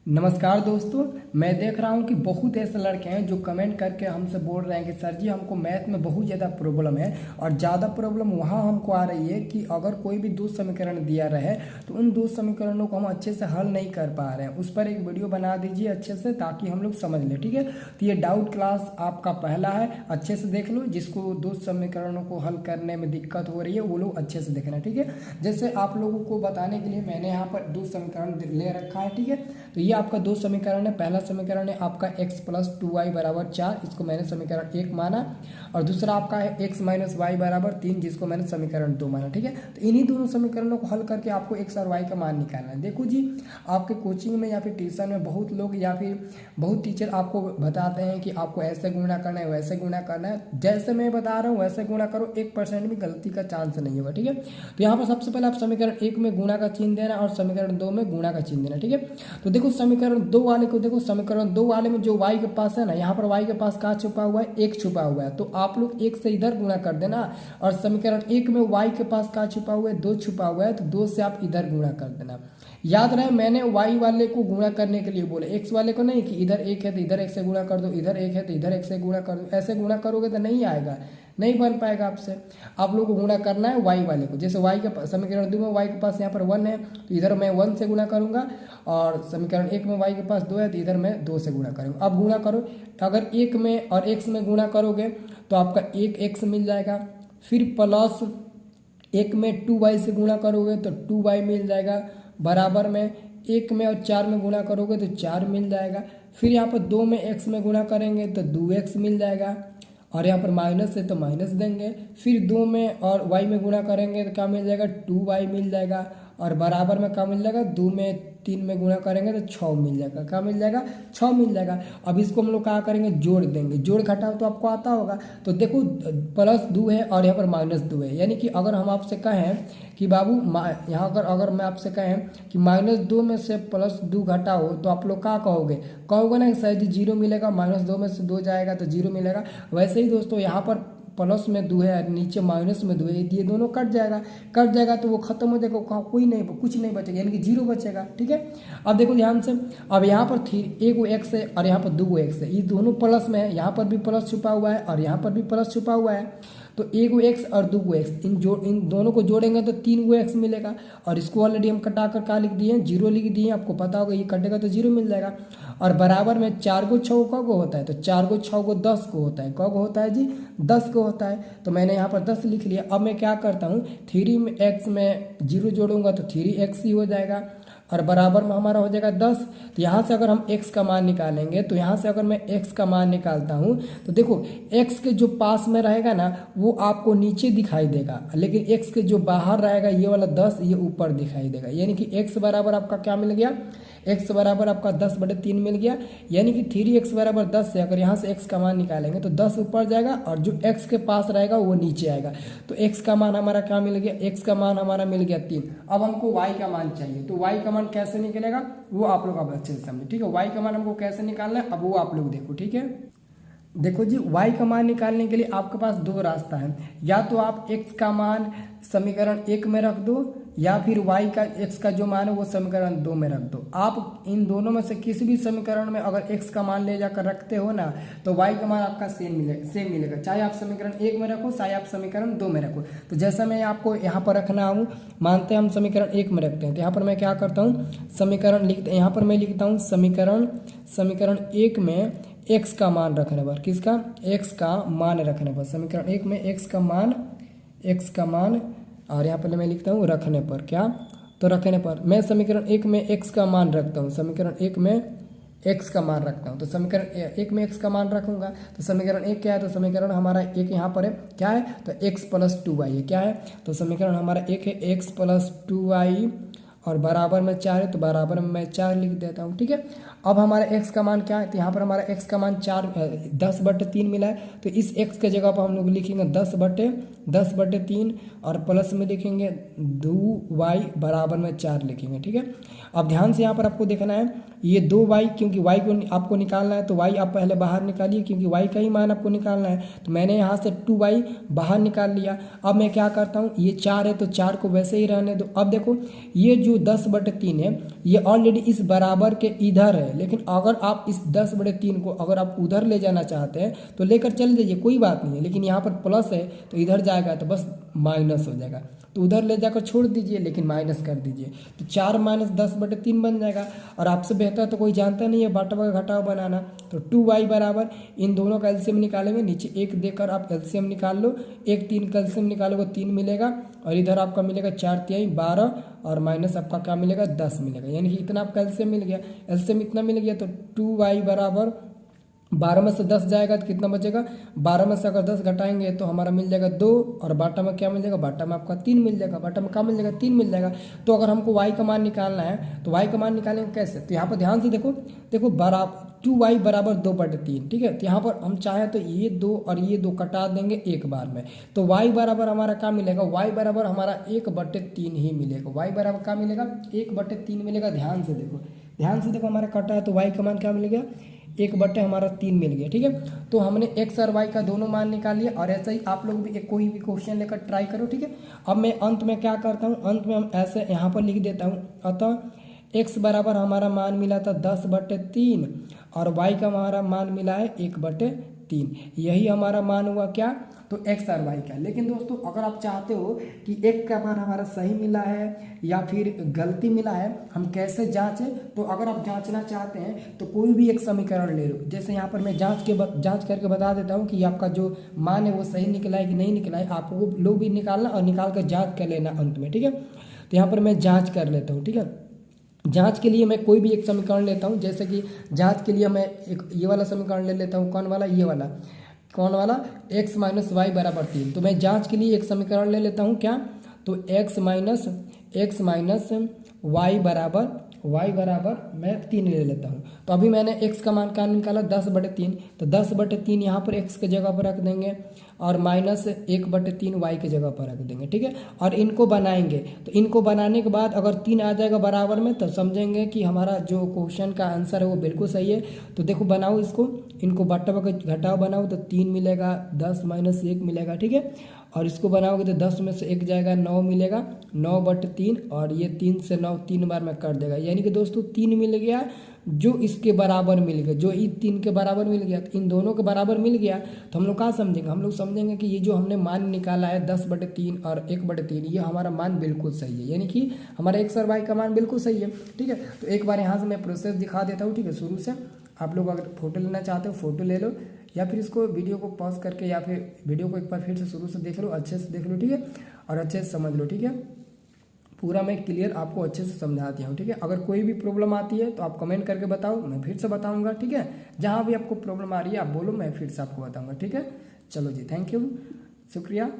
नमस्कार दोस्तों। मैं देख रहा हूं कि बहुत ऐसे लड़के हैं जो कमेंट करके हमसे बोल रहे हैं कि सर जी हमको मैथ में बहुत ज़्यादा प्रॉब्लम है और ज़्यादा प्रॉब्लम वहां हमको आ रही है कि अगर कोई भी दो समीकरण दिया रहे तो उन दो समीकरणों को हम अच्छे से हल नहीं कर पा रहे हैं। उस पर एक वीडियो बना दीजिए अच्छे से ताकि हम लोग समझ लें, ठीक है। तो ये डाउट क्लास आपका पहला है, अच्छे से देख लो। जिसको दो समीकरणों को हल करने में दिक्कत हो रही है वो लोग अच्छे से देखना, ठीक है। जैसे आप लोगों को बताने के लिए मैंने यहाँ पर दो समीकरण ले रखा है, ठीक है। तो ये आपका दो समीकरण है। पहला समीकरण है आपका x प्लस 2y बराबर 4, इसको मैंने समीकरण 1 माना। और दूसरा आपका है x माइनस वाई बराबर 3, जिसको मैंने समीकरण 2 माना, ठीक है। तो इन्हीं दोनों समीकरणों को हल करके आपको x और y का मान निकालना है। देखो जी, आपके कोचिंग में या फिर ट्यूशन में बहुत लोग या फिर बहुत टीचर आपको बताते हैं कि आपको ऐसे गुणा करना है, वैसे गुणा करना है। जैसे मैं बता रहा हूँ वैसे गुणा करो, 1% भी गलती का चांस नहीं होगा, ठीक है। तो यहाँ पर सबसे पहले आप समीकरण 1 में गुणा का चिन्ह देना और समीकरण 2 में गुणा का चिन्ह देना, ठीक है। तो देखो समीकरण 2 वाले को देखो, समीकरण 2 वाले में जो y के पास है ना, यहाँ पर y के पास क्या छुपा हुआ है, 1 छुपा हुआ है। तो आप लोग 1 से इधर गुणा कर देना। और समीकरण 1 में y के पास क्या छुपा हुआ है, 2 छुपा हुआ है, तो 2 से आप इधर गुणा कर देना। याद रहे मैंने y वाले को गुणा करने के लिए बोले, x वाले को नहीं कि इधर 1 है तो इधर 1 से गुणा कर दो, इधर 1 है तो इधर 1 से गुणा कर दो। ऐसे गुणा करोगे तो नहीं आएगा, नहीं बन पाएगा आपसे। आप लोग को गुणा करना है y वाले को। जैसे y के समीकरण 2 में y के पास यहाँ पर 1 है तो इधर मैं 1 से गुणा करूँगा, और समीकरण 1 में y के पास 2 है तो इधर मैं 2 से गुणा करूँगा। अब गुणा करो, अगर 1 में और x में गुणा करोगे तो आपका 1x मिल जाएगा। फिर प्लस 1 में 2y से गुणा करोगे तो 2y मिल जाएगा, बराबर में 1 में और 4 में गुणा करोगे तो 4 मिल जाएगा। फिर यहाँ पर 2 में x में गुणा करेंगे तो 2x मिल जाएगा, और यहाँ पर माइनस है तो माइनस देंगे। फिर 2 में और y में गुणा करेंगे तो क्या मिल जाएगा, 2y मिल जाएगा, और बराबर में क्या मिल जाएगा, 2 में 3 में गुणा करेंगे तो 6 मिल जाएगा। क्या मिल जाएगा, 6 मिल जाएगा। अब इसको हम लोग क्या करेंगे, जोड़ देंगे। जोड़ घटाओ तो आपको आता होगा। तो देखो प्लस 2 है और यहाँ पर माइनस 2 है, यानी कि अगर हम आपसे कहें कि बाबू यहाँ अगर मैं आपसे कहें कि -2 में से +2 घटाओ तो आप लोग क्या कहोगे ना कि शायद 0 मिलेगा, -2 में से 2 जाएगा तो 0 मिलेगा। वैसे ही दोस्तों यहाँ पर प्लस में 2 है, नीचे माइनस में 2 है, ये दोनों कट जाएगा तो वो खत्म हो जाएगा, कोई नहीं, कुछ नहीं बचेगा, यानी कि 0 बचेगा, ठीक है। अब देखो ध्यान से, अब यहाँ पर एक x है और यहाँ पर 2 x है, ये दोनों प्लस में है। यहाँ पर भी प्लस छुपा हुआ है और यहाँ पर भी प्लस छुपा हुआ है। तो 1 x और 2 x, इन दोनों को जोड़ेंगे तो 3 x मिलेगा। और इसको ऑलरेडी हम कटा कर क्या लिख दिए हैं, 0 लिख दिए हैं। आपको पता होगा ये कटेगा तो 0 मिल जाएगा। और बराबर में 4 को 6 को होता है, तो 4 को 6 को 10 को होता है। कब होता है जी, 10 को होता है। तो मैंने यहाँ पर 10 लिख लिया। अब मैं क्या करता हूँ, 3x में 0 जोड़ूंगा तो 3x ही हो जाएगा, और बराबर में हमारा हो जाएगा 10। तो यहाँ से अगर हम x का मान निकालेंगे, तो यहाँ से अगर मैं x का मान निकालता हूँ तो देखो x के जो पास में रहेगा ना वो आपको नीचे दिखाई देगा, लेकिन x के जो बाहर रहेगा ये वाला 10 ये ऊपर दिखाई देगा। यानी कि x बराबर आपका क्या मिल गया, x बराबर आपका 10/3 मिल गया। यानी कि 3x बराबर 10 से अगर यहाँ से x का मान निकालेंगे तो 10 ऊपर जाएगा और जो x के पास रहेगा वो नीचे आएगा। तो x का मान हमारा क्या मिल गया, x का मान हमारा मिल गया 3। अब हमको y का मान चाहिए, तो y का मान कैसे निकलेगा वो आप लोग अब अच्छे से समझे, ठीक है। y का मान हमको कैसे निकालना है अब वो आप लोग देखो, ठीक है। देखो जी, y का मान निकालने के लिए आपके पास दो रास्ता है। या तो आप x का मान समीकरण 1 में रख दो, या फिर x का जो मान है वो समीकरण 2 में रख दो। आप इन दोनों में से किसी भी समीकरण में अगर x का मान ले जाकर रखते हो ना तो y का मान आपका सेम मिलेगा, चाहे आप समीकरण 1 में रखो चाहे आप समीकरण 2 में रखो। तो जैसा मैं आपको यहाँ पर रखना हूँ, मानते हैं हम समीकरण 1 में रखते हैं, तो यहाँ पर मैं क्या करता हूँ, समीकरण यहाँ पर मैं लिखता हूँ समीकरण 1 में x का मान रखने पर, किसका, x का मान रखने पर, समीकरण 1 में x का मान, और यहाँ पर मैं लिखता हूँ रखने पर, क्या, तो रखने पर मैं समीकरण 1 में x का मान रखता हूँ, समीकरण 1 में x का मान रखता हूँ। तो समीकरण 1 में x का मान रखूँगा तो समीकरण 1 क्या है, तो समीकरण हमारा 1 यहाँ पर है, क्या है, तो x + 2y है, क्या है, तो समीकरण हमारा 1 है x + 2y, और बराबर में 4 है तो बराबर में मैं 4 लिख देता हूँ, ठीक है। अब हमारा x का मान क्या है, तो यहाँ पर हमारा x का मान 10/3 मिला है। तो इस x के जगह पर हम लोग लिखेंगे 10/3 और प्लस में लिखेंगे 2y बराबर में 4 लिखेंगे, ठीक है। अब ध्यान से यहाँ पर आपको देखना है ये 2y, क्योंकि y को आपको निकालना है तो y आप पहले बाहर निकालिए, क्योंकि y का ही मान आपको निकालना है। तो मैंने यहाँ से 2y बाहर निकाल लिया। अब मैं क्या करता हूँ, ये 4 है तो 4 को वैसे ही रहने दो। अब देखो ये जो 10/3 है ये ऑलरेडी इस बराबर के इधर है, लेकिन अगर आप इस 10/3 को अगर आप उधर ले जाना चाहते हैं तो लेकर चल जाइए, कोई बात नहीं है। लेकिन यहाँ पर प्लस है तो इधर जाएगा तो बस माइनस हो जाएगा, तो उधर ले जाकर छोड़ दीजिए लेकिन माइनस कर दीजिए, तो 4 - 10/3 बन जाएगा। और आपसे बेहतर तो कोई जानता नहीं है बाटा घटाव बनाना। तो 2y बराबर इन दोनों का एलसीएम निकालेंगे, नीचे 1 देकर आप एलसीएम निकाल लो, 1 3 का एलसीएम निकालोगे 3 मिलेगा, और इधर आपका मिलेगा 4 तिहाई 12 और माइनस आपका क्या मिलेगा 10 मिलेगा, यानी कि इतना आपका एलसीएम मिल गया। एलसीएम इतना मिल गया तो 2y बराबर 12 में से 10 जाएगा तो कितना बचेगा, 12 में से अगर 10 घटाएंगे तो हमारा मिल जाएगा 2, और बाटा में क्या मिल जाएगा, बाटा में आपका 3 मिल जाएगा, बाटा में क्या मिल जाएगा 3 मिल जाएगा। तो अगर हमको y का मान निकालना है तो y का मान निकालेंगे कैसे, तो यहाँ पर ध्यान से देखो बराबर 2y बराबर 2/3, ठीक है। तो यहाँ पर हम चाहें तो ये 2 और ये 2 कटा देंगे एक बार में, तो y बराबर हमारा क्या मिलेगा, y बराबर हमारा 1/3 ही मिलेगा। y बराबर क्या मिलेगा 1/3 मिलेगा। ध्यान से देखो हमारा कटा है तो y का मान क्या मिल गया 1/3 मिल गया, ठीक है। तो हमने x और y का दोनों मान निकाल लिया, और ऐसा ही आप लोग भी कोई भी क्वेश्चन लेकर ट्राई करो, ठीक है। अब मैं अंत में क्या करता हूँ, अंत में हम ऐसे यहाँ पर लिख देता हूँ, अतः x बराबर हमारा मान मिला था 10/3 और y का हमारा मान मिला है 1/3, यही हमारा मान हुआ क्या, तो x और y का। लेकिन दोस्तों अगर आप चाहते हो कि एक का मान हमारा सही मिला है या फिर गलती मिला है, हम कैसे जांचें, तो अगर आप जांचना चाहते हैं तो कोई भी एक समीकरण ले लो। जैसे यहाँ पर मैं जांच करके बता देता हूँ कि आपका जो मान है वो सही निकला है कि नहीं निकला है, आप वो लोग भी निकालना और निकाल कर जाँच कर लेना अंत में, ठीक है। तो यहाँ पर मैं जाँच कर लेता हूँ, ठीक है। जांच के लिए मैं कोई भी एक समीकरण लेता हूँ, जैसे कि जांच के लिए मैं एक ये वाला समीकरण ले लेता हूँ, कौन वाला, ये वाला, कौन वाला, x - y बराबर 3। तो मैं जांच के लिए एक समीकरण ले लेता हूँ क्या, तो x - y बराबर मैं 3 ले लेता हूँ। तो अभी मैंने x का मान क्या निकाला 10/3, तो 10/3 यहाँ पर x के जगह पर रख देंगे और -1/3 y के जगह पर रख देंगे, ठीक है। और इनको बनाएंगे, तो इनको बनाने के बाद अगर 3 आ जाएगा बराबर में तो समझेंगे कि हमारा जो क्वेश्चन का आंसर है वो बिल्कुल सही है। तो देखो बनाओ इसको, इनको बाटा घटाओ बनाओ तो 3 मिलेगा, 10 - 1 मिलेगा, ठीक है। और इसको बनाओगे तो 10 में से 1 जाएगा 9 मिलेगा, 9/3, और ये 3 से 9 3 बार में कर देगा, यानी कि दोस्तों 3 मिल गया जो इसके बराबर मिल गया, जो 3 के बराबर मिल गया, तो इन दोनों के बराबर मिल गया। तो हम लोग क्या समझेंगे, हम लोग समझेंगे कि ये जो हमने मान निकाला है 10/3 और 1/3 ये हमारा मान बिल्कुल सही है, यानी कि हमारा x और y का मान बिल्कुल सही है, ठीक है। तो एक बार यहाँ से मैं प्रोसेस दिखा देता हूँ, ठीक है, शुरू से। आप लोग अगर फोटो लेना चाहते हो फोटो ले लो, या फिर इसको वीडियो को पॉज करके या फिर वीडियो को एक बार फिर से शुरू से देख लो, अच्छे से देख लो, ठीक है, और अच्छे से समझ लो, ठीक है। पूरा मैं क्लियर आपको अच्छे से समझा दिया हूँ, ठीक है। अगर कोई भी प्रॉब्लम आती है तो आप कमेंट करके बताओ, मैं फिर से बताऊँगा, ठीक है। जहाँ भी आपको प्रॉब्लम आ रही है आप बोलो, मैं फिर से आपको बताऊँगा, ठीक है। चलो जी, थैंक यू, शुक्रिया।